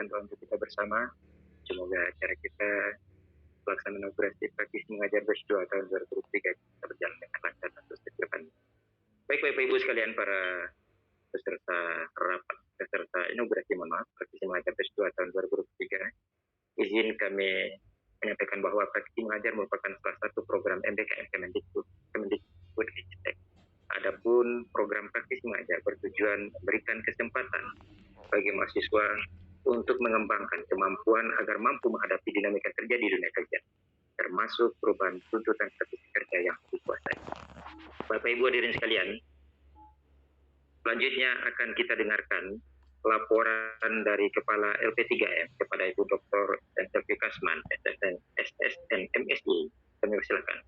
akan doa untuk kita bersama. Semoga acara kita pelaksanaan inaugurasi praktisi mengajar batch 2 tahun 2023 kita berjalan dengan lancar dan sukses ke depan. Baik Bapak Ibu sekalian, para peserta rapat, peserta inaugurasi praktisi mengajar batch 2 tahun 2023, izin kami menyampaikan bahwa praktisi mengajar merupakan salah satu program MBKM Kemendikbud Ristek. Adapun program praktisi mengajar bertujuan memberikan kesempatan bagi mahasiswa untuk mengembangkan kemampuan agar mampu menghadapi dinamika kerja di dunia kerja, termasuk perubahan tuntutan status kerja yang dikuasai. Bapak Ibu hadirin sekalian, selanjutnya akan kita dengarkan laporan dari Kepala LP3M kepada Ibu Dr. Selvi Kasman, SSN MSI. Kami persilakan.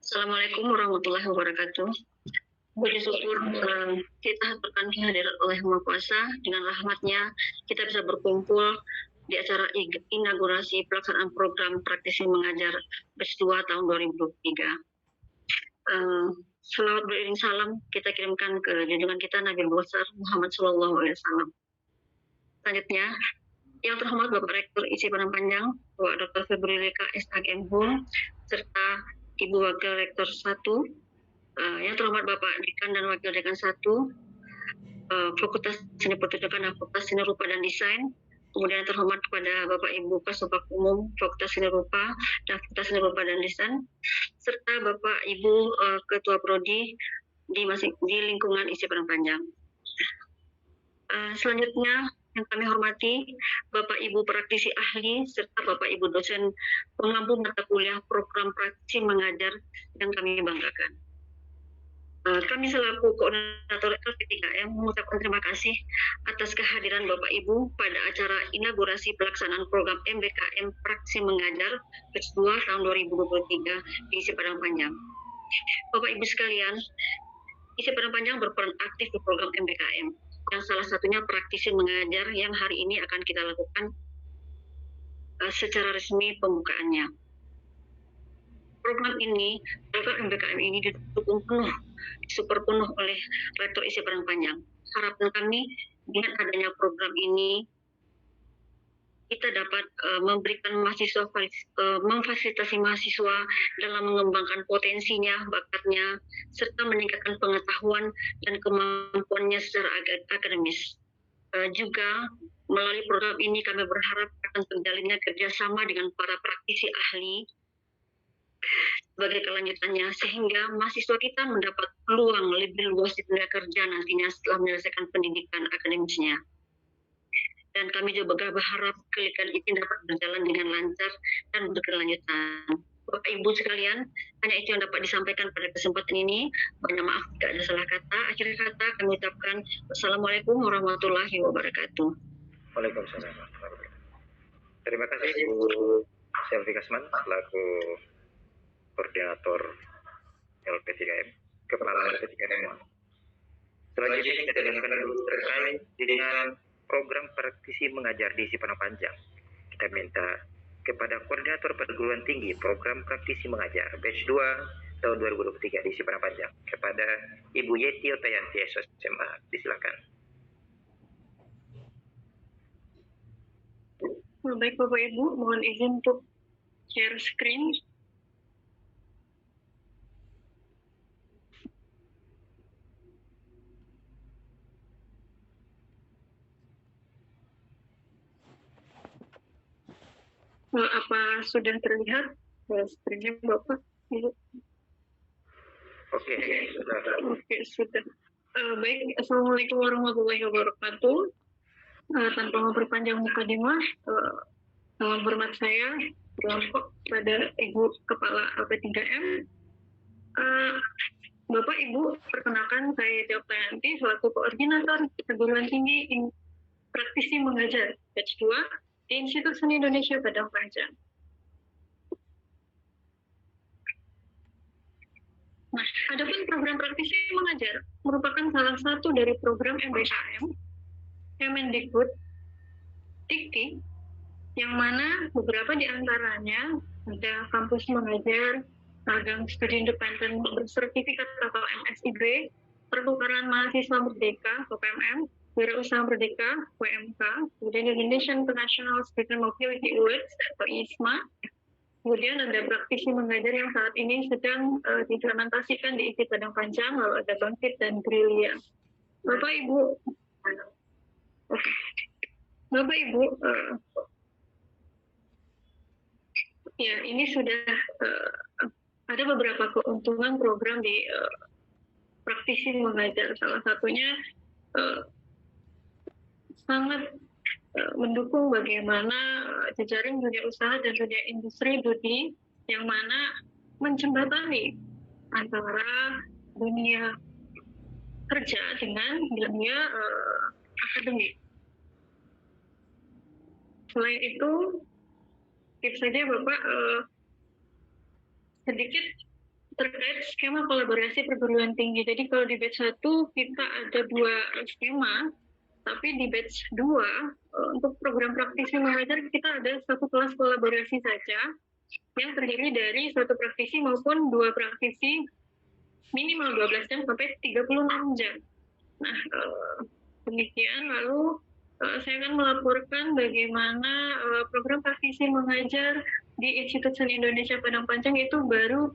Assalamualaikum warahmatullahi wabarakatuh. Puji syukur kita haturkan kehadiran oleh Maha Kuasa. Dengan rahmatnya kita bisa berkumpul di acara inaugurasi pelaksanaan program praktisi mengajar batch 2 tahun 2023. Selawat beriring salam kita kirimkan ke junjungan kita Nabi besar Muhammad SAW. Selanjutnya, yang terhormat Bapak Rektor ISI Padang Panjang, Bapak Dr. Febrilika SHM Hum, serta Ibu Wakil Rektor 1, yang terhormat Bapak Dekan dan Wakil Dekan 1, Fakultas Seni Pertunjukan dan Fakultas Seni Rupa dan Desain, kemudian yang terhormat kepada Bapak Ibu Kasubag Umum Fakultas Seni Rupa dan Fakultas Seni Rupa dan Desain, serta Bapak Ibu Ketua Prodi di lingkungan ISI Padang Panjang. Selanjutnya yang kami hormati Bapak Ibu praktisi ahli serta Bapak Ibu dosen pengampu mata kuliah program praktisi mengajar yang kami banggakan. Kami selaku koordinator LP3M mengucapkan terima kasih atas kehadiran Bapak Ibu pada acara inaugurasi pelaksanaan program MBKM praktisi mengajar batch 2 tahun 2023 di ISI Padang Panjang. Bapak Ibu sekalian, ISI Padang Panjang berperan aktif di program MBKM, yang salah satunya praktisi mengajar yang hari ini akan kita lakukan secara resmi pembukaannya. Program MBKM ini didukung penuh, disupport penuh oleh Rektor ISI Padang Panjang. Harapan kami dengan adanya program ini kita dapat memberikan mahasiswa, memfasilitasi mahasiswa dalam mengembangkan potensinya, bakatnya, serta meningkatkan pengetahuan dan kemampuannya secara akademis. Juga melalui program ini kami berharap akan terjalinnya kerjasama dengan para praktisi ahli sebagai kelanjutannya, sehingga mahasiswa kita mendapat peluang lebih luas di dunia kerja nantinya setelah menyelesaikan pendidikan akademisnya. Dan kami juga berharap kegiatan ini dapat berjalan dengan lancar dan berkelanjutan. Bapak Ibu sekalian, hanya itu yang dapat disampaikan pada kesempatan ini. Banyak maaf jika ada salah kata. Akhir kata kami ucapkan Wassalamualaikum warahmatullahi wabarakatuh. Waalaikumsalam. Terima kasih Bu Selvi Kasman selaku koordinator LP3M, Kepala LP3M. Selanjutnya kita dengarkan dulu terkait dengan program praktisi mengajar di ISI Padang Panjang. Kita minta kepada Koordinator Perguruan Tinggi Program Praktisi Mengajar batch 2 tahun 2023 di ISI Padang Panjang, kepada Ibu Yeti Otayanti SSMA. Disilakan. Baik Bapak Ibu, mohon izin untuk share screen. Apa sudah terlihat screen-nya Bapak? Oke, sudah. Oke, sudah. Baik, Assalamualaikum warahmatullahi wabarakatuh. Tanpa memperpanjang mukadimah, hormat saya kelompok pada Ibu Kepala LP3M. Bapak Ibu, perkenalkan saya Yeti Oktayanti selaku Koordinator Perguruan Tinggi Praktisi Mengajar batch 2 di Institut Seni Indonesia Padang Panjang. Nah, adapun program praktisi mengajar merupakan salah satu dari program MBKM Kemendikbud Dikti yang mana beberapa di antaranya ada kampus mengajar, magang studi independen bersertifikat atau MSIB, pertukaran mahasiswa merdeka (PMM), wirausaha merdeka (WMK), kemudian Indonesian International Student Mobility Awards atau ISMA, kemudian ada praktisi mengajar yang saat ini sedang diimplementasikan di ITI Padang Panjang, lalu ada Bangkit dan Gerilya. Bapak Ibu, Bapak Ibu, ya ini sudah ada beberapa keuntungan program di praktisi mengajar. Salah satunya sangat mendukung bagaimana jejaring dunia usaha dan dunia industri Dudi yang mana menjembatani antara dunia kerja dengan dunia akademik. Selain itu, tips saja Bapak sedikit terkait skema kolaborasi perguruan tinggi. Jadi kalau di batch 1 kita ada 2 skema, tapi di batch 2 untuk program praktisi mengajar kita ada 1 kelas kolaborasi saja yang terdiri dari 1 praktisi maupun 2 praktisi minimal 12 jam sampai 36 jam. Nah, demikian. Lalu saya akan melaporkan bagaimana program praktisi mengajar di Institut Seni Indonesia Padang Panjang itu baru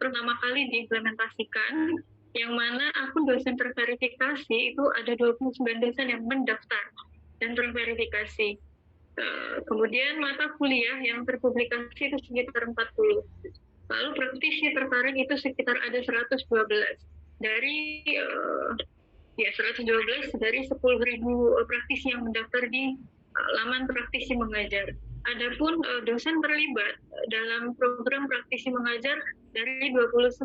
pertama kali diimplementasikan, yang mana akun dosen terverifikasi itu ada 29 dosen yang mendaftar dan terverifikasi. Kemudian mata kuliah yang terpublikasi itu sekitar 40. Lalu praktisi tertarik itu sekitar ada 112 dari 112 dari 10.000 praktisi yang mendaftar di laman praktisi mengajar. Adapun dosen terlibat dalam program praktisi mengajar dari 29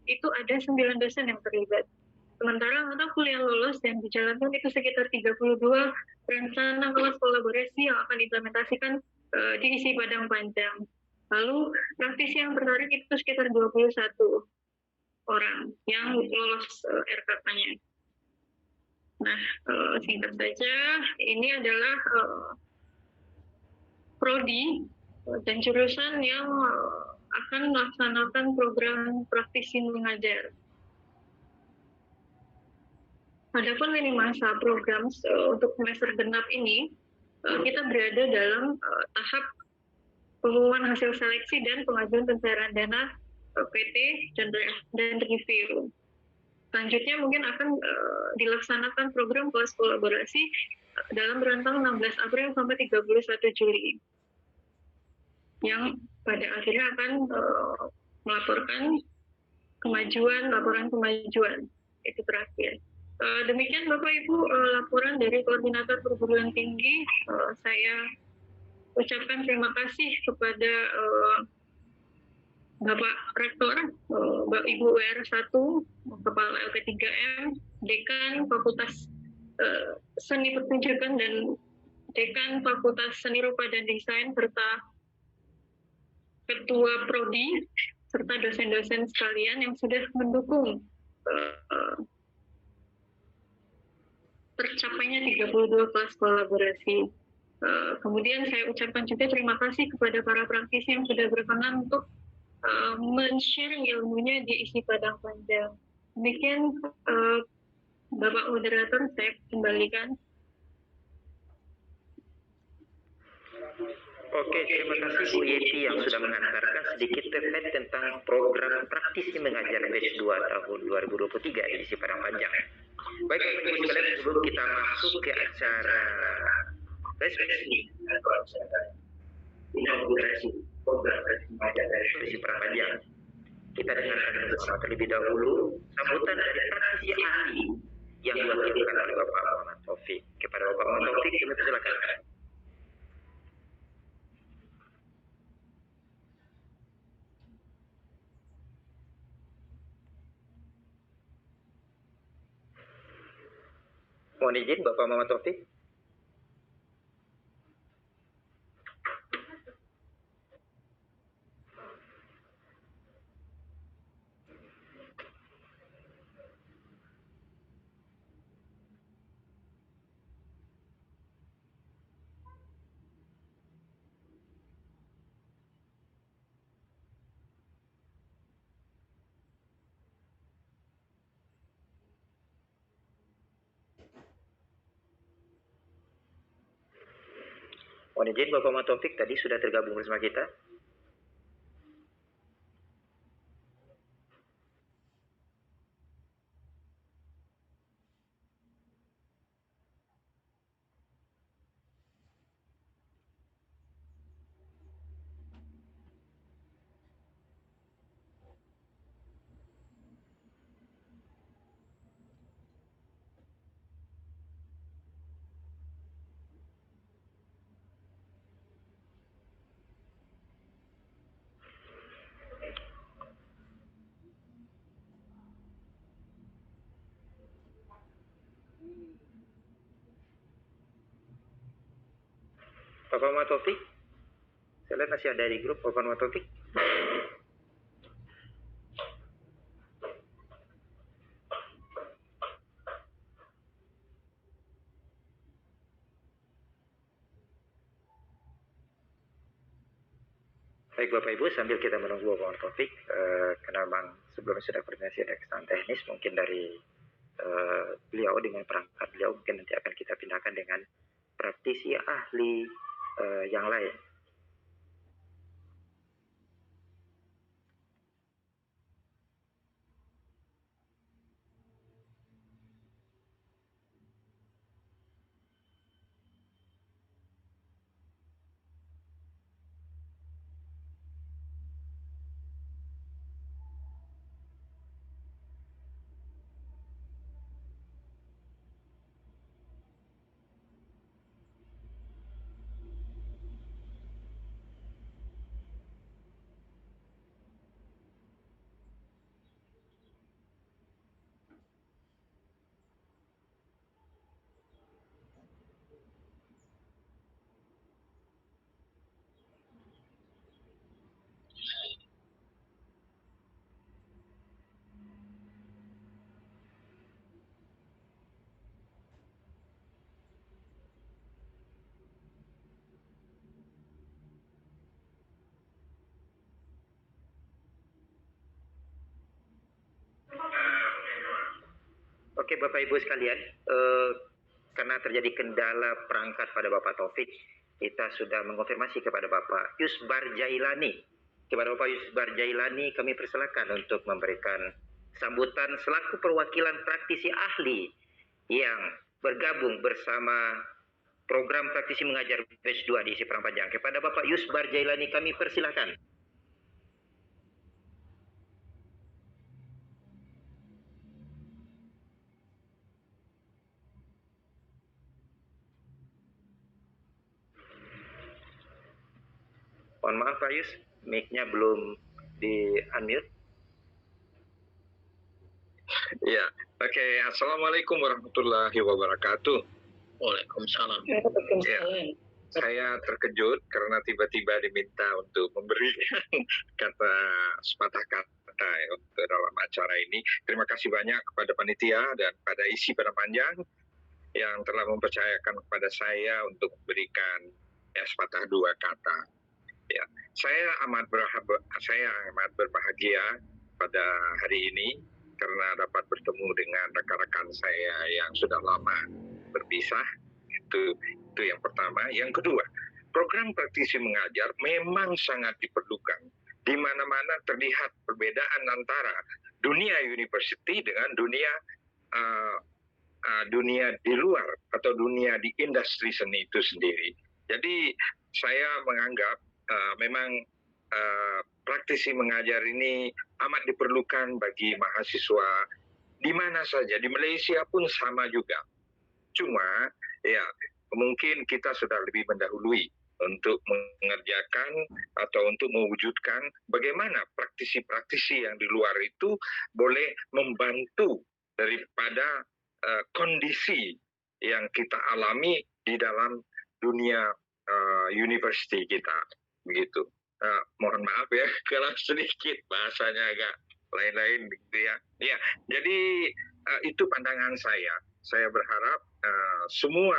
itu ada 9 dosen yang terlibat. Sementara mata kuliah lolos dan dijalankan itu sekitar 32 rencana kelas kolaborasi yang akan diimplementasikan di ISI Padang Panjang. Lalu praktisi yang tertarik itu sekitar 21 orang yang lolos RKK-nya. Nah, singkat saja, ini adalah prodi dan jurusan yang akan melaksanakan program praktisi mengajar. Adapun lini masa program untuk semester genap ini, kita berada dalam tahap pengumuman hasil seleksi dan pengajuan pencairan dana PT dan review. Selanjutnya mungkin akan dilaksanakan program kelas kolaborasi dalam rentang 16 April sampai 31 Juli. Yang pada akhirnya akan melaporkan laporan kemajuan. Itu terakhir. Demikian Bapak Ibu laporan dari Koordinator Perguruan Tinggi. Saya ucapkan terima kasih kepada Bapak Rektor, Bapak Ibu WR1, Kepala LP3M, Dekan Fakultas Seni Pertunjukan dan Dekan Fakultas Seni Rupa dan Desain, serta Ketua Prodi, serta dosen-dosen sekalian yang sudah mendukung tercapainya 32 kelas kolaborasi. Kemudian saya ucapkan juga terima kasih kepada para praktisi yang sudah berkenan untuk men-share ilmunya di ISI Padang Panjang. Demikian Bapak Moderator, saya kembalikan. Oke, terima kasih Bu Yeti yang sudah mengantarkan sedikit terkait tentang program praktisi mengajar batch 2 tahun 2023 di ISI Padang Panjang. Baik, Ibu sekalian, sebelum kita masuk ke acara resepsi atau acara inaugurasi program praktisi mengajar dari ISI Padang Panjang, kita dengarkan bersama terlebih dahulu sambutan dari praktisi ahli yang diwakilkan oleh Bapak Muhammad Taufik. Kepada Bapak Muhammad Taufik, kami persilakan. Mohon izin Bapak Muhammad Taufik. Mohon izin Bapak Muhammad Taufik tadi sudah tergabung bersama kita. Bapak Muhammad Taufik, saya lihat masih ada di grup Bapak Muhammad Taufik. Baik Bapak Ibu, sambil kita menunggu Bapak Muhammad Taufik, karena memang sebelumnya sudah koordinasi ada kesalahan teknis, mungkin dari beliau dengan perangkat beliau mungkin nanti akan kita pindahkan dengan praktisi ahli yang lain. Oke Bapak Ibu sekalian, karena terjadi kendala perangkat pada Bapak Taufik, kita sudah mengonfirmasi kepada Bapak Yusbar Jailani. Kepada Bapak Yusbar Jailani kami persilakan untuk memberikan sambutan selaku perwakilan praktisi ahli yang bergabung bersama program praktisi mengajar batch 2 di ISI Perang Panjang. Kepada Bapak Yusbar Jailani kami persilakan. Mohon maaf Pak Yus, mic-nya belum di-unmute. Ya, oke. Assalamualaikum warahmatullahi wabarakatuh. Waalaikumsalam. Ya, saya terkejut karena tiba-tiba diminta untuk memberikan kata sepatah kata untuk dalam acara ini. Terima kasih banyak kepada panitia dan pada ISI Padang Panjang yang telah mempercayakan kepada saya untuk memberikan sepatah dua kata. Ya, saya amat berbahagia pada hari ini karena dapat bertemu dengan rekan-rekan saya yang sudah lama berpisah. Itu yang pertama. Yang kedua, program praktisi mengajar memang sangat diperlukan. Di mana-mana terlihat perbedaan antara dunia university dengan dunia di luar atau dunia di industri seni itu sendiri. Jadi saya menganggap memang praktisi mengajar ini amat diperlukan bagi mahasiswa di mana saja, di Malaysia pun sama juga. Cuma ya mungkin kita sudah lebih mendahului untuk mengerjakan atau untuk mewujudkan bagaimana praktisi-praktisi yang di luar itu boleh membantu daripada kondisi yang kita alami di dalam dunia university kita. Begitu. Mohon maaf ya kalau sedikit bahasanya agak lain-lain gitu ya. Ya, jadi itu pandangan saya. Saya berharap semua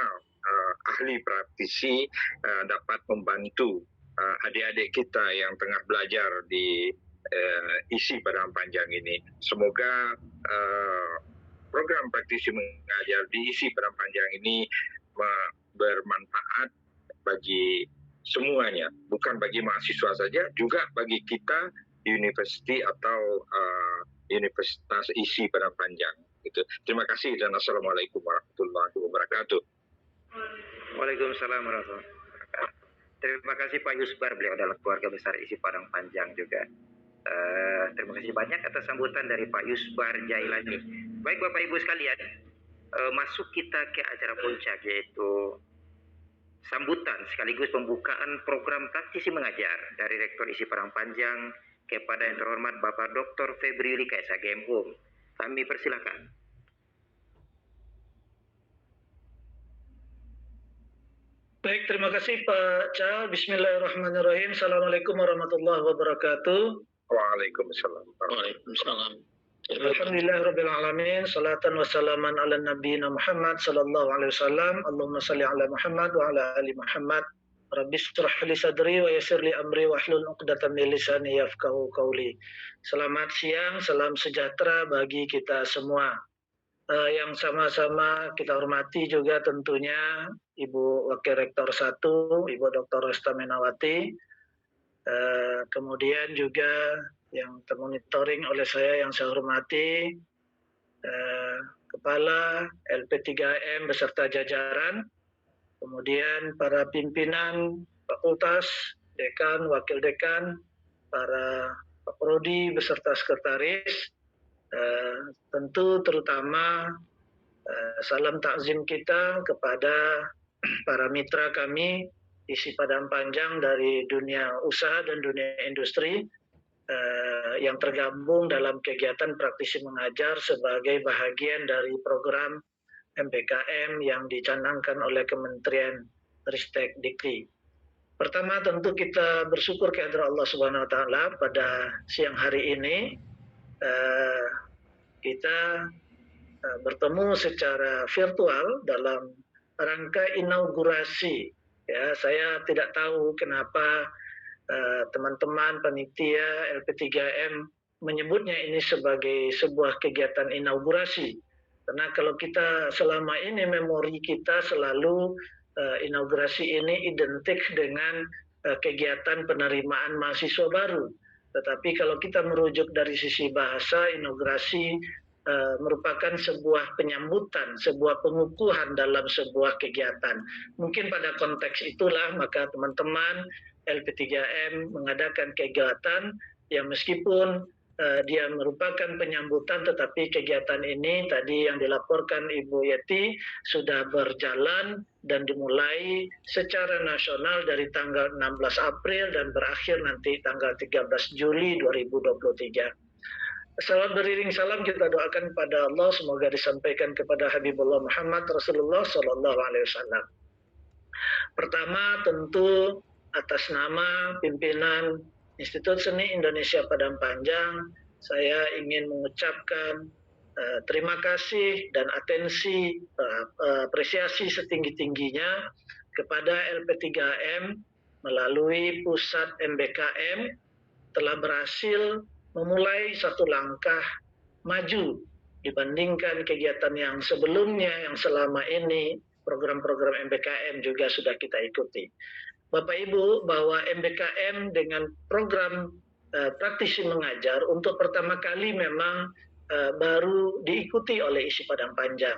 ahli praktisi dapat membantu adik-adik kita yang tengah belajar di ISI Padang Panjang ini. Semoga program praktisi mengajar di ISI Padang Panjang ini bermanfaat bagi semuanya, bukan bagi mahasiswa saja, juga bagi kita di university atau universitas isi Padang Panjang. Gitu. Terima kasih dan assalamualaikum warahmatullahi wabarakatuh. Waalaikumsalam warahmatullahi wabarakatuh. Terima kasih Pak Yusbar, beliau adalah keluarga besar isi Padang Panjang juga. Terima kasih banyak atas sambutan dari Pak Yusbar Jailani. Baik Bapak Ibu sekalian, masuk kita ke acara puncak, yaitu sambutan sekaligus pembukaan program praktisi mengajar dari Rektor isi Padang Panjang kepada yang terhormat Bapak Dr. Febri Yuli KSH Gemhum. Kami persilakan. Baik, terima kasih Pak Cha. Bismillahirrahmanirrahim. Assalamualaikum warahmatullahi wabarakatuh. Waalaikumsalam. Waalaikumsalam. Alhamdulillahirabbil alamin. Salatan wassalaman ala nabiyina Muhammad sallallahu alaihi wasallam. Allahumma shalli ala Muhammad wa ala ali Muhammad. Rabbi shrah li sadri wa yassir li amri wahlul 'uqdatam min lisani yafqahu qawli. Selamat siang, salam sejahtera bagi kita semua. Yang sama-sama kita hormati juga tentunya Ibu Wakil Rektor 1, Ibu Dr. Resta Menawati, kemudian juga yang termonitoring oleh saya yang saya hormati, Kepala LP3M beserta jajaran, kemudian para pimpinan fakultas, dekan, wakil dekan, para Pak Prodi beserta sekretaris, tentu terutama salam takzim kita kepada para mitra kami isi Padang Panjang dari dunia usaha dan dunia industri yang tergabung dalam kegiatan praktisi mengajar sebagai bahagian dari program MPKM yang dicanangkan oleh Kementerian Ristek Dikti. Pertama tentu kita bersyukur kehadirat Allah Subhanahu wa taala pada siang hari ini kita bertemu secara virtual dalam rangka inaugurasi. Ya, saya tidak tahu kenapa teman-teman panitia LP3M menyebutnya ini sebagai sebuah kegiatan inaugurasi. Karena kalau kita selama ini memori kita selalu inaugurasi ini identik dengan kegiatan penerimaan mahasiswa baru. Tetapi kalau kita merujuk dari sisi bahasa, inaugurasi merupakan sebuah penyambutan, sebuah pengukuhan dalam sebuah kegiatan. Mungkin pada konteks itulah maka teman-teman LP3M mengadakan kegiatan yang meskipun dia merupakan penyambutan, tetapi kegiatan ini tadi yang dilaporkan Ibu Yeti sudah berjalan dan dimulai secara nasional dari tanggal 16 April dan berakhir nanti tanggal 13 Juli 2023. Salawat beriring salam kita doakan pada Allah, semoga disampaikan kepada Habibullah Muhammad Rasulullah Sallallahu Alaihi Wasallam. Pertama tentu atas nama pimpinan Institut Seni Indonesia Padang Panjang, saya ingin mengucapkan terima kasih dan atensi, apresiasi setinggi-tingginya kepada LP3M melalui pusat MBKM telah berhasil memulai satu langkah maju dibandingkan kegiatan yang sebelumnya yang selama ini program-program MBKM juga sudah kita ikuti. Bapak Ibu, bahwa MBKM dengan program praktisi mengajar untuk pertama kali memang baru diikuti oleh isi Padang Panjang.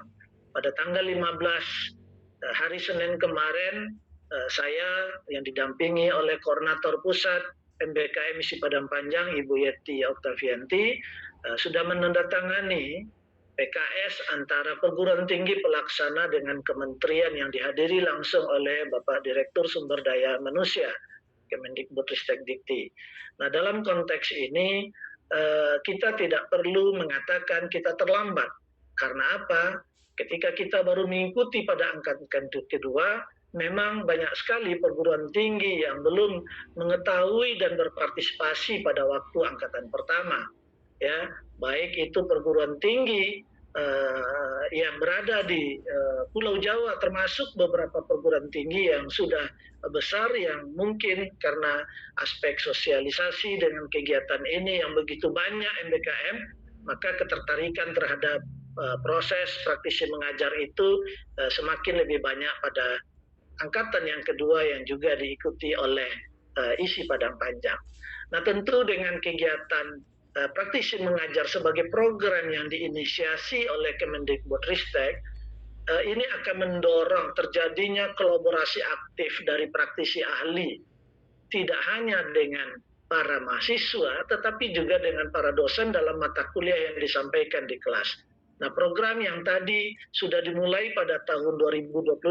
Pada tanggal 15 hari Senin kemarin, saya yang didampingi oleh Koordinator Pusat MBKM isi Padang Panjang, Ibu Yeti Oktavianti, sudah menandatangani PKS antara perguruan tinggi pelaksana dengan kementerian yang dihadiri langsung oleh Bapak Direktur Sumber Daya Manusia Kemendikbudristek Dikti. Nah, dalam konteks ini kita tidak perlu mengatakan kita terlambat. Karena apa? Ketika kita baru mengikuti pada angkatan kedua, memang banyak sekali perguruan tinggi yang belum mengetahui dan berpartisipasi pada waktu angkatan pertama. Ya, baik itu perguruan tinggi yang berada di Pulau Jawa, termasuk beberapa perguruan tinggi yang sudah besar yang mungkin karena aspek sosialisasi dengan kegiatan ini yang begitu banyak MBKM, maka ketertarikan terhadap proses praktisi mengajar itu semakin lebih banyak pada angkatan yang kedua yang juga diikuti oleh ISI Padang Panjang. Nah, tentu dengan kegiatan praktisi mengajar sebagai program yang diinisiasi oleh Kemendikbudristek, ini akan mendorong terjadinya kolaborasi aktif dari praktisi ahli, tidak hanya dengan para mahasiswa, tetapi juga dengan para dosen dalam mata kuliah yang disampaikan di kelas. Nah, program yang tadi sudah dimulai pada tahun 2022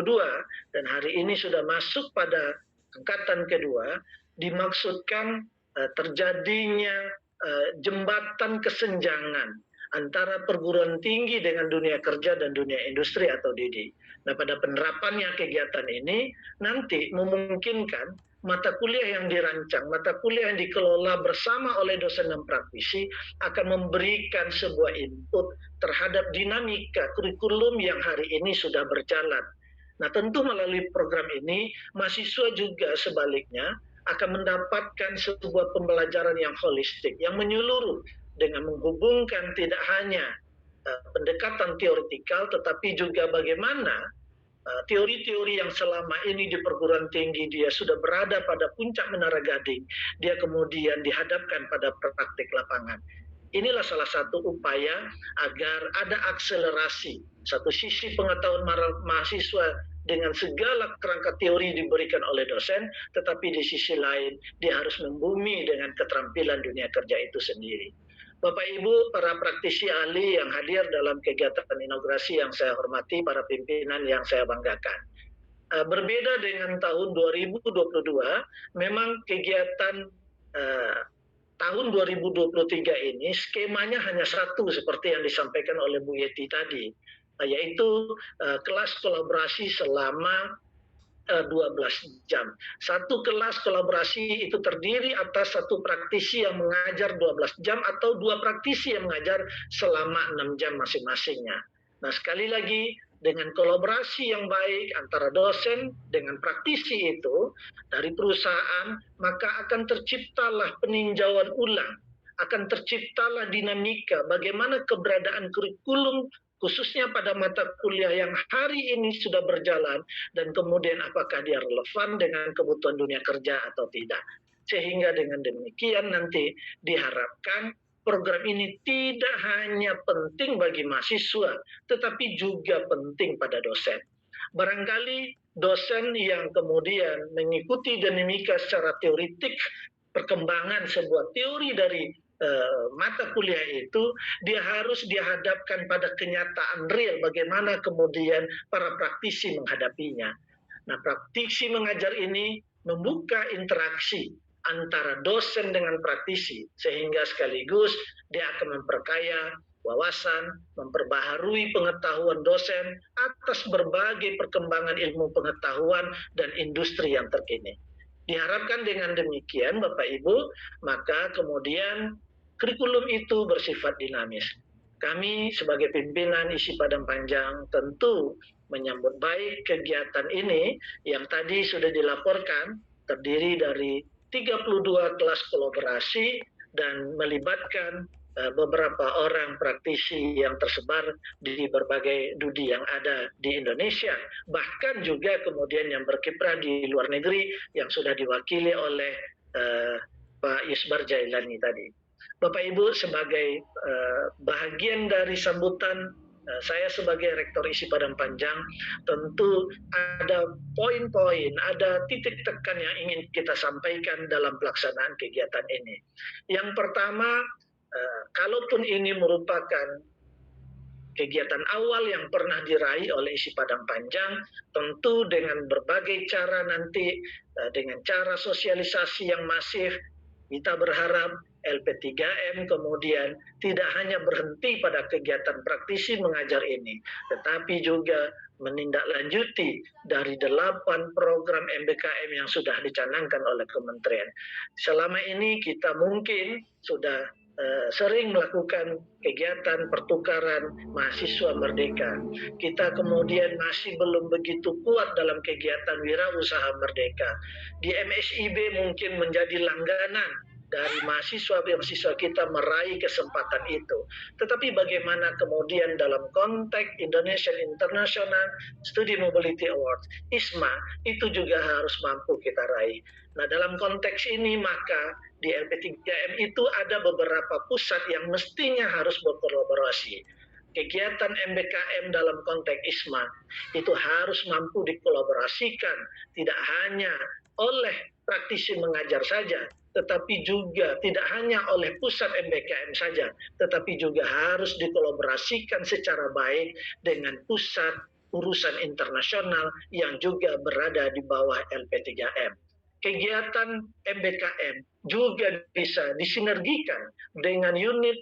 dan hari ini sudah masuk pada angkatan kedua, dimaksudkan terjadinya jembatan kesenjangan antara perguruan tinggi dengan dunia kerja dan dunia industri atau didik. Nah, pada penerapannya kegiatan ini nanti memungkinkan mata kuliah yang dirancang, mata kuliah yang dikelola bersama oleh dosen dan praktisi akan memberikan sebuah input terhadap dinamika kurikulum yang hari ini sudah berjalan. Nah, tentu melalui program ini, mahasiswa juga sebaliknya akan mendapatkan sebuah pembelajaran yang holistik, yang menyeluruh, dengan menghubungkan tidak hanya pendekatan teoretikal, tetapi juga bagaimana teori-teori yang selama ini di perguruan tinggi dia sudah berada pada puncak menara gading, dia kemudian dihadapkan pada praktik lapangan. Inilah salah satu upaya agar ada akselerasi. Satu sisi pengetahuan mahasiswa dengan segala kerangka teori diberikan oleh dosen, tetapi di sisi lain dia harus membumi dengan keterampilan dunia kerja itu sendiri. Bapak Ibu, para praktisi ahli yang hadir dalam kegiatan inaugurasi yang saya hormati, para pimpinan yang saya banggakan. Berbeda dengan tahun 2022, memang kegiatan tahun 2023 ini skemanya hanya satu seperti yang disampaikan oleh Bu Yeti tadi, yaitu kelas kolaborasi selama 12 jam. Satu kelas kolaborasi itu terdiri atas satu praktisi yang mengajar 12 jam atau dua praktisi yang mengajar selama 6 jam masing-masingnya. Nah, sekali lagi, dengan kolaborasi yang baik antara dosen dengan praktisi itu dari perusahaan, maka akan terciptalah peninjauan ulang, akan terciptalah dinamika bagaimana keberadaan kurikulum khususnya pada mata kuliah yang hari ini sudah berjalan dan kemudian apakah dia relevan dengan kebutuhan dunia kerja atau tidak. Sehingga dengan demikian nanti diharapkan program ini tidak hanya penting bagi mahasiswa, tetapi juga penting pada dosen. Barangkali dosen yang kemudian mengikuti dinamika secara teoritik, perkembangan sebuah teori dari mata kuliah itu, dia harus dihadapkan pada kenyataan real bagaimana kemudian para praktisi menghadapinya. Nah, praktisi mengajar ini membuka interaksi antara dosen dengan praktisi, sehingga sekaligus dia akan memperkaya wawasan, memperbaharui pengetahuan dosen atas berbagai perkembangan ilmu pengetahuan dan industri yang terkini. Diharapkan dengan demikian, Bapak Ibu, maka kemudian kurikulum itu bersifat dinamis. Kami sebagai pimpinan ISI Padang Panjang tentu menyambut baik kegiatan ini yang tadi sudah dilaporkan terdiri dari 32 kelas kolaborasi dan melibatkan beberapa orang praktisi yang tersebar di berbagai studi yang ada di Indonesia, bahkan juga kemudian yang berkiprah di luar negeri yang sudah diwakili oleh Pak Yusbar Jailani tadi. Bapak Ibu, sebagai bahagian dari sambutan saya sebagai Rektor ISI Padang Panjang, tentu ada poin-poin, ada titik tekan yang ingin kita sampaikan dalam pelaksanaan kegiatan ini. Yang pertama, kalaupun ini merupakan kegiatan awal yang pernah diraih oleh ISI Padang Panjang, tentu dengan berbagai cara nanti, dengan cara sosialisasi yang masif, kita berharap LP3M kemudian tidak hanya berhenti pada kegiatan praktisi mengajar ini, tetapi juga menindaklanjuti dari 8 program MBKM yang sudah dicanangkan oleh Kementerian. Selama ini kita mungkin sudah sering melakukan kegiatan pertukaran mahasiswa merdeka. Kita kemudian masih belum begitu kuat dalam kegiatan wirausaha merdeka. Di MSIB mungkin menjadi langganan dari mahasiswa kita meraih kesempatan itu. Tetapi bagaimana kemudian dalam konteks Indonesian International Student Mobility Awards, ISMA, itu juga harus mampu kita raih. Nah, dalam konteks ini maka di LP3M itu ada beberapa pusat yang mestinya harus berkolaborasi. Kegiatan MBKM dalam konteks ISMA itu harus mampu dikolaborasikan, tidak hanya oleh praktisi mengajar saja, tetapi juga tidak hanya oleh pusat MBKM saja, tetapi juga harus dikolaborasikan secara baik dengan pusat urusan internasional yang juga berada di bawah LP3M. Kegiatan MBKM juga bisa disinergikan dengan unit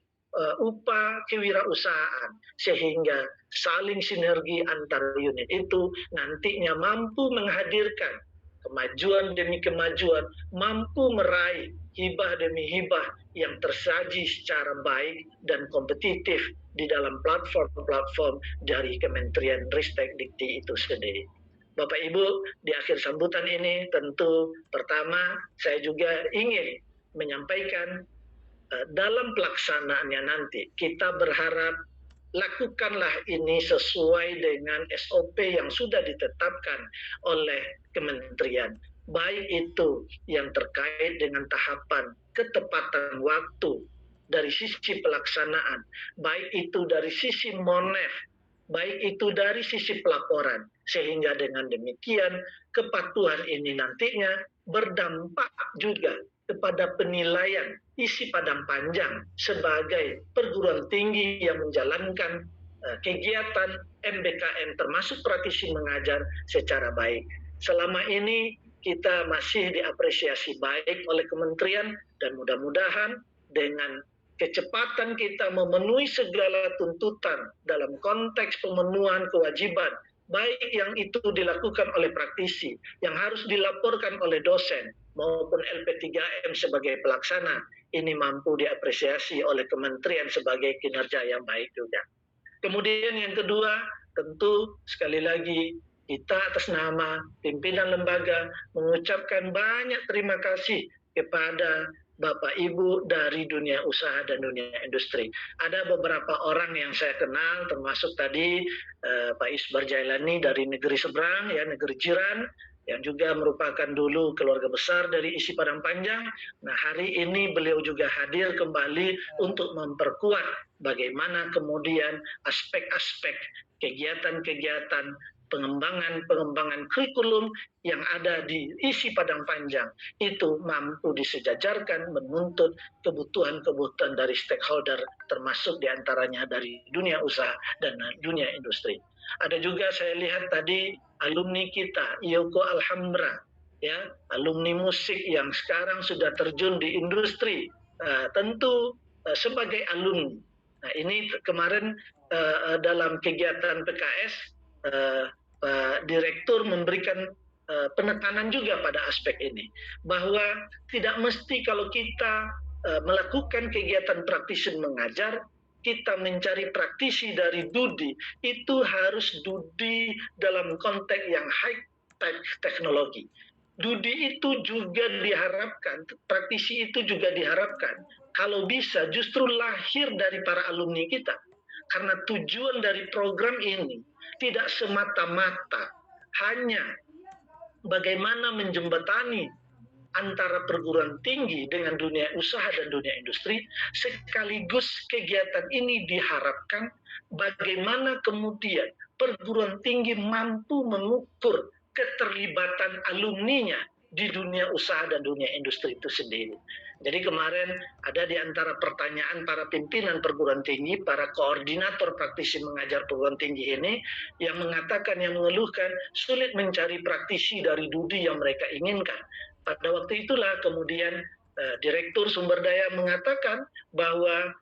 upah kewirausahaan, sehingga saling sinergi antar unit itu nantinya mampu menghadirkan kemajuan demi kemajuan, mampu meraih hibah demi hibah yang tersaji secara baik dan kompetitif di dalam platform-platform dari Kementerian Ristek Dikti itu sendiri. Bapak Ibu, di akhir sambutan ini tentu pertama saya juga ingin menyampaikan dalam pelaksanaannya nanti kita berharap lakukanlah ini sesuai dengan SOP yang sudah ditetapkan oleh kementerian, baik itu yang terkait dengan tahapan ketepatan waktu dari sisi pelaksanaan, baik itu dari sisi monef, baik itu dari sisi pelaporan, sehingga dengan demikian kepatuhan ini nantinya berdampak juga kepada penilaian isi padang panjang sebagai perguruan tinggi yang menjalankan kegiatan MBKM termasuk praktisi mengajar secara baik. Selama ini kita masih diapresiasi baik oleh kementerian dan mudah-mudahan dengan kecepatan kita memenuhi segala tuntutan dalam konteks pemenuhan kewajiban, baik yang itu dilakukan oleh praktisi, yang harus dilaporkan oleh dosen, maupun LP3M sebagai pelaksana, ini mampu diapresiasi oleh kementerian sebagai kinerja yang baik juga. Kemudian yang kedua, tentu sekali lagi kita atas nama pimpinan lembaga mengucapkan banyak terima kasih kepada Bapak Ibu dari dunia usaha dan dunia industri. Ada beberapa orang yang saya kenal, termasuk tadi Pak Isbar Jailani dari negeri seberang, ya negeri jiran, yang juga merupakan dulu keluarga besar dari isi Padang Panjang. Nah, hari ini beliau juga hadir kembali untuk memperkuat bagaimana kemudian aspek-aspek kegiatan-kegiatan pengembangan kurikulum yang ada di isi Padang Panjang itu mampu disejajarkan menuntut kebutuhan-kebutuhan dari stakeholder, termasuk diantaranya dari dunia usaha dan dunia industri. Ada juga saya lihat tadi alumni kita, Yoko Alhambra, ya, alumni musik yang sekarang sudah terjun di industri, tentu sebagai alumni. Nah, ini kemarin dalam kegiatan PKS, Pak Direktur memberikan penekanan juga pada aspek ini, bahwa tidak mesti kalau kita melakukan kegiatan praktisi mengajar, kita mencari praktisi dari DUDI, itu harus DUDI dalam konteks yang high-tech teknologi. DUDI itu juga diharapkan, praktisi itu juga diharapkan, kalau bisa justru lahir dari para alumni kita. Karena tujuan dari program ini tidak semata-mata hanya bagaimana menjembatani antara perguruan tinggi dengan dunia usaha dan dunia industri, sekaligus kegiatan ini diharapkan bagaimana kemudian perguruan tinggi mampu mengukur keterlibatan alumninya di dunia usaha dan dunia industri itu sendiri. Jadi kemarin ada di antara pertanyaan para pimpinan perguruan tinggi, para koordinator praktisi mengajar perguruan tinggi ini, yang mengatakan, yang mengeluhkan sulit mencari praktisi dari DUDI yang mereka inginkan. Pada waktu itulah kemudian Direktur Sumber Daya mengatakan bahwa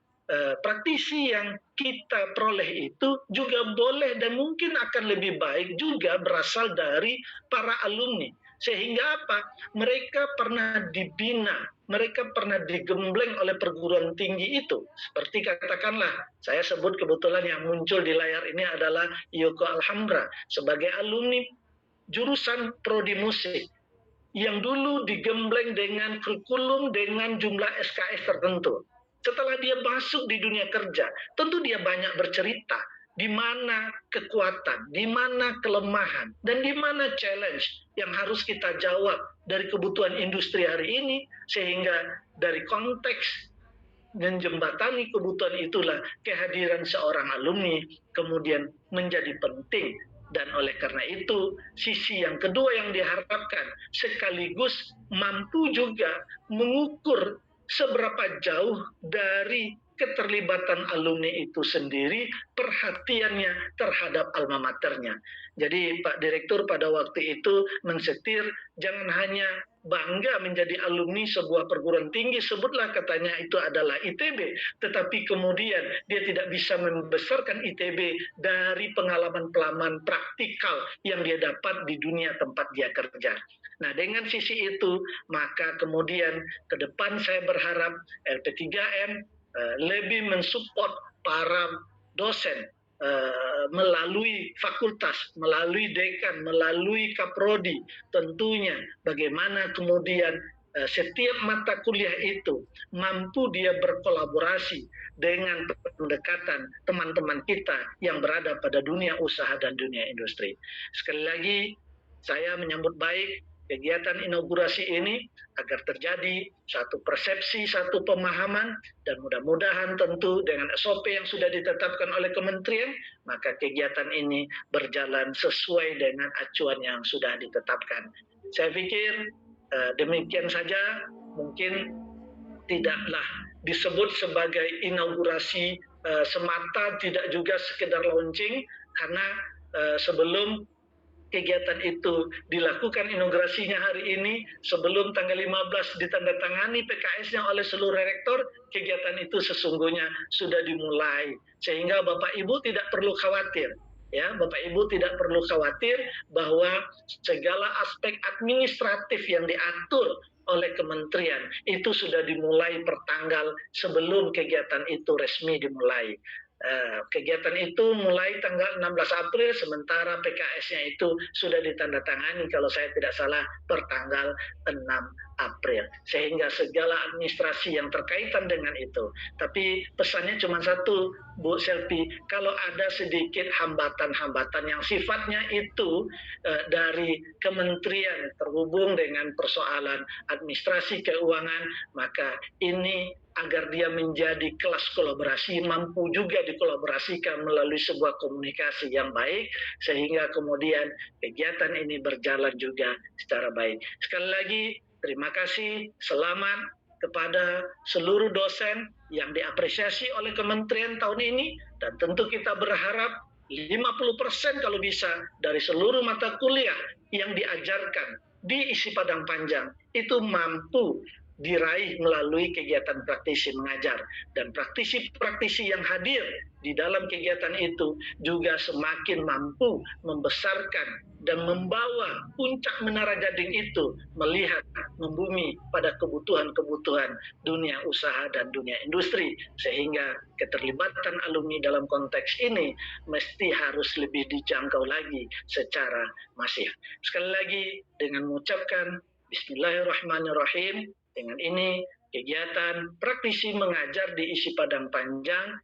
praktisi yang kita peroleh itu juga boleh dan mungkin akan lebih baik juga berasal dari para alumni. Sehingga apa? Mereka pernah dibina, mereka pernah digembleng oleh perguruan tinggi itu. Seperti katakanlah, saya sebut kebetulan yang muncul di layar ini adalah Yoko Alhambra sebagai alumni jurusan prodi musik. yang dulu digembleng dengan kurikulum dengan jumlah SKS tertentu. Setelah dia masuk di dunia kerja, tentu dia banyak bercerita di mana kekuatan, di mana kelemahan, dan di mana challenge yang harus kita jawab dari kebutuhan industri hari ini, sehingga dari konteks menjembatani kebutuhan itulah kehadiran seorang alumni kemudian menjadi penting. Dan oleh karena itu, sisi yang kedua yang diharapkan sekaligus mampu juga mengukur seberapa jauh dari keterlibatan alumni itu sendiri perhatiannya terhadap alma maternya. Jadi Pak Direktur pada waktu itu mensetir jangan hanya bangga menjadi alumni sebuah perguruan tinggi, sebutlah katanya itu adalah ITB, tetapi kemudian dia tidak bisa membesarkan ITB dari pengalaman-pengalaman praktikal yang dia dapat di dunia tempat dia kerja. Nah, dengan sisi itu, maka kemudian ke depan saya berharap LP3M lebih mensupport para dosen melalui fakultas, melalui dekan, melalui kaprodi, tentunya bagaimana kemudian setiap mata kuliah itu mampu dia berkolaborasi dengan pendekatan teman-teman kita yang berada pada dunia usaha dan dunia industri. Sekali lagi, saya menyambut baik kegiatan inaugurasi ini agar terjadi satu persepsi, satu pemahaman, dan mudah-mudahan tentu dengan SOP yang sudah ditetapkan oleh kementerian, maka kegiatan ini berjalan sesuai dengan acuan yang sudah ditetapkan. Saya pikir demikian saja, mungkin tidaklah disebut sebagai inaugurasi semata, tidak juga sekedar launching, karena sebelum kegiatan itu dilakukan inaugurasinya hari ini, sebelum tanggal 15 ditandatangani PKS-nya oleh seluruh rektor, kegiatan itu sesungguhnya sudah dimulai. Sehingga Bapak Ibu tidak perlu khawatir. Ya, Bapak Ibu tidak perlu khawatir bahwa segala aspek administratif yang diatur oleh kementerian itu sudah dimulai pertanggal sebelum kegiatan itu resmi dimulai. Kegiatan itu mulai tanggal 16 April, sementara PKS-nya itu sudah ditandatangani kalau saya tidak salah pertanggal 6 April. Sehingga segala administrasi yang terkaitan dengan itu. Tapi pesannya cuma satu, Bu Selvi, kalau ada sedikit hambatan-hambatan yang sifatnya itu dari kementerian terhubung dengan persoalan administrasi keuangan, maka ini agar dia menjadi kelas kolaborasi, mampu juga dikolaborasikan melalui sebuah komunikasi yang baik, sehingga kemudian kegiatan ini berjalan juga secara baik. Sekali lagi, terima kasih, selamat kepada seluruh dosen yang diapresiasi oleh kementerian tahun ini, dan tentu kita berharap 50% kalau bisa dari seluruh mata kuliah yang diajarkan di isi Padang Panjang itu mampu diraih melalui kegiatan praktisi mengajar, dan praktisi-praktisi yang hadir di dalam kegiatan itu juga semakin mampu membesarkan dan membawa puncak menara gading itu melihat membumi pada kebutuhan-kebutuhan dunia usaha dan dunia industri, sehingga keterlibatan alumni dalam konteks ini mesti harus lebih dijangkau lagi secara masif. Sekali lagi dengan mengucapkan Bismillahirrahmanirrahim. Dengan ini kegiatan praktisi mengajar di isi Padang Panjang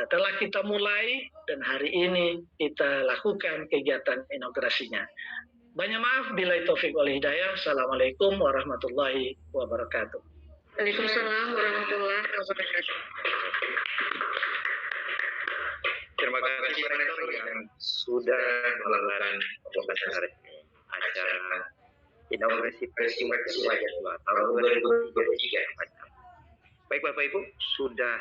telah kita mulai, dan hari ini kita lakukan kegiatan inaugurasinya. Banyak maaf, billahi taufik wal hidayah. Assalamualaikum warahmatullahi wabarakatuh. Waalaikumsalam warahmatullahi wabarakatuh. Terima kasih Pak Rektor yang sudah melakukan pembahasan acara inaugurasi Festival tahun 2023. Baik Bapak Ibu, sudah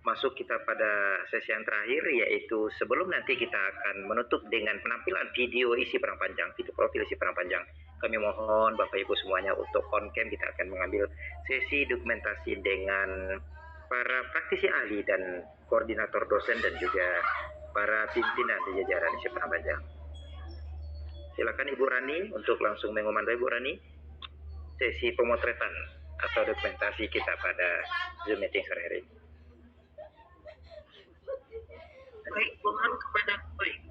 masuk kita pada sesi yang terakhir, yaitu sebelum nanti kita akan menutup dengan penampilan video isi Padang Panjang, video profil isi Padang Panjang. Kami mohon Bapak Ibu semuanya untuk on cam, kita akan mengambil sesi dokumentasi dengan para praktisi ahli dan koordinator dosen dan juga para pimpinan di jajaran isi Padang Panjang. Silakan Ibu Rani untuk langsung mengomandoi, Ibu Rani, sesi pemotretan atau dokumentasi kita pada Zoom meeting sore hari ini. Baik, mohon kepada Bapak Ibu